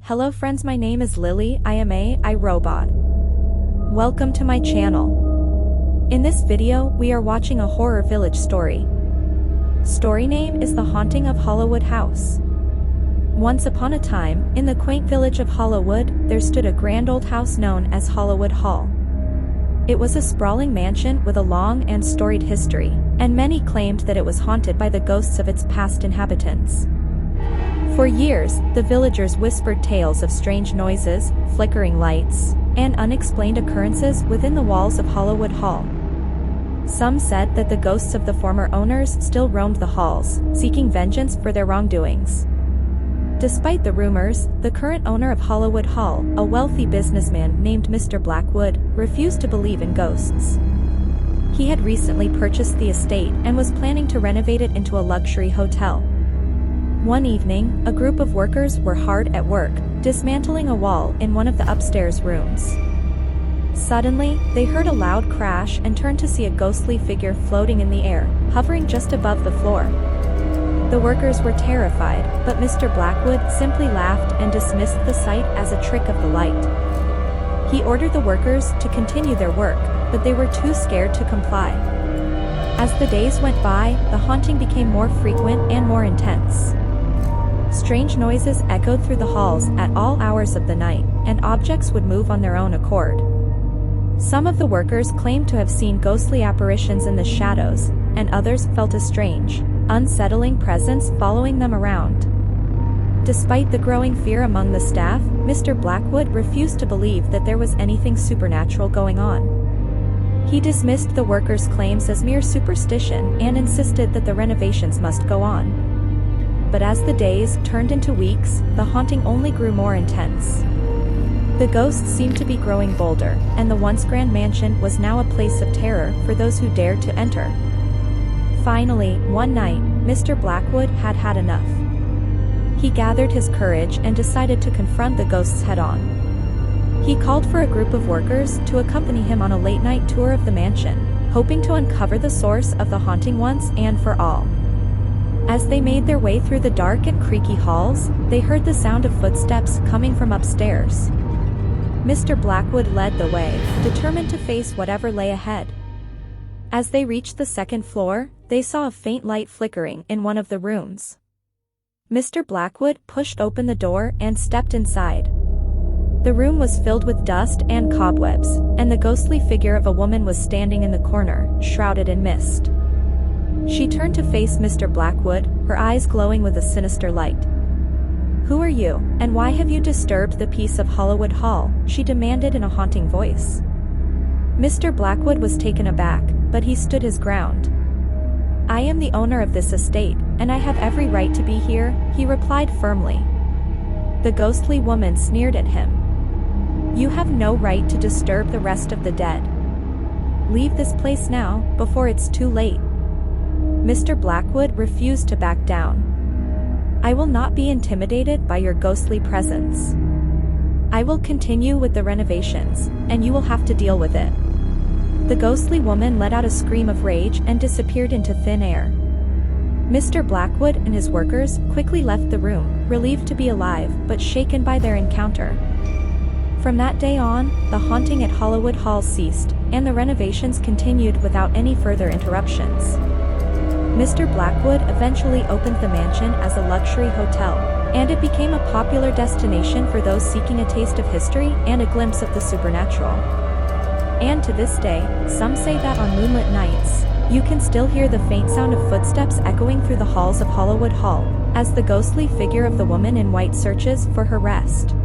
Hello friends, my name is Lily, I am a iRobot. Welcome to my channel. In this video, we are watching a horror village story. Story name is The Haunting of Hollowwood House. Once upon a time, in the quaint village of Hollowwood, there stood a grand old house known as Hollowwood Hall. It was a sprawling mansion with a long and storied history, and many claimed that it was haunted by the ghosts of its past inhabitants. For years, the villagers whispered tales of strange noises, flickering lights, and unexplained occurrences within the walls of Hollowwood Hall. Some said that the ghosts of the former owners still roamed the halls, seeking vengeance for their wrongdoings. Despite the rumors, the current owner of Hollowwood Hall, a wealthy businessman named Mr. Blackwood, refused to believe in ghosts. He had recently purchased the estate and was planning to renovate it into a luxury hotel. One evening, a group of workers were hard at work, dismantling a wall in one of the upstairs rooms. Suddenly, they heard a loud crash and turned to see a ghostly figure floating in the air, hovering just above the floor. The workers were terrified, but Mr. Blackwood simply laughed and dismissed the sight as a trick of the light. He ordered the workers to continue their work, but they were too scared to comply. As the days went by, the haunting became more frequent and more intense. Strange noises echoed through the halls at all hours of the night, and objects would move on their own accord. Some of the workers claimed to have seen ghostly apparitions in the shadows, and others felt a strange, unsettling presence following them around. Despite the growing fear among the staff, Mr. Blackwood refused to believe that there was anything supernatural going on. He dismissed the workers' claims as mere superstition and insisted that the renovations must go on. But as the days turned into weeks, the haunting only grew more intense. The ghosts seemed to be growing bolder, and the once grand mansion was now a place of terror for those who dared to enter. Finally, one night, Mr. Blackwood had had enough. He gathered his courage and decided to confront the ghosts head-on. He called for a group of workers to accompany him on a late-night tour of the mansion, hoping to uncover the source of the haunting once and for all. As they made their way through the dark and creaky halls, they heard the sound of footsteps coming from upstairs. Mr. Blackwood led the way, determined to face whatever lay ahead. As they reached the second floor, they saw a faint light flickering in one of the rooms. Mr. Blackwood pushed open the door and stepped inside. The room was filled with dust and cobwebs, and the ghostly figure of a woman was standing in the corner, shrouded in mist. She turned to face Mr. Blackwood, her eyes glowing with a sinister light. "Who are you, and why have you disturbed the peace of Hollowwood Hall?" she demanded in a haunting voice. Mr. Blackwood was taken aback, but he stood his ground. "I am the owner of this estate, and I have every right to be here," he replied firmly. The ghostly woman sneered at him. "You have no right to disturb the rest of the dead. Leave this place now, before it's too late." Mr. Blackwood refused to back down. "I will not be intimidated by your ghostly presence. I will continue with the renovations, and you will have to deal with it." The ghostly woman let out a scream of rage and disappeared into thin air. Mr. Blackwood and his workers quickly left the room, relieved to be alive but shaken by their encounter. From that day on, the haunting at Hollowwood Hall ceased, and the renovations continued without any further interruptions. Mr. Blackwood eventually opened the mansion as a luxury hotel, and it became a popular destination for those seeking a taste of history and a glimpse of the supernatural. And to this day, some say that on moonlit nights, you can still hear the faint sound of footsteps echoing through the halls of Hollowwood Hall, as the ghostly figure of the woman in white searches for her rest.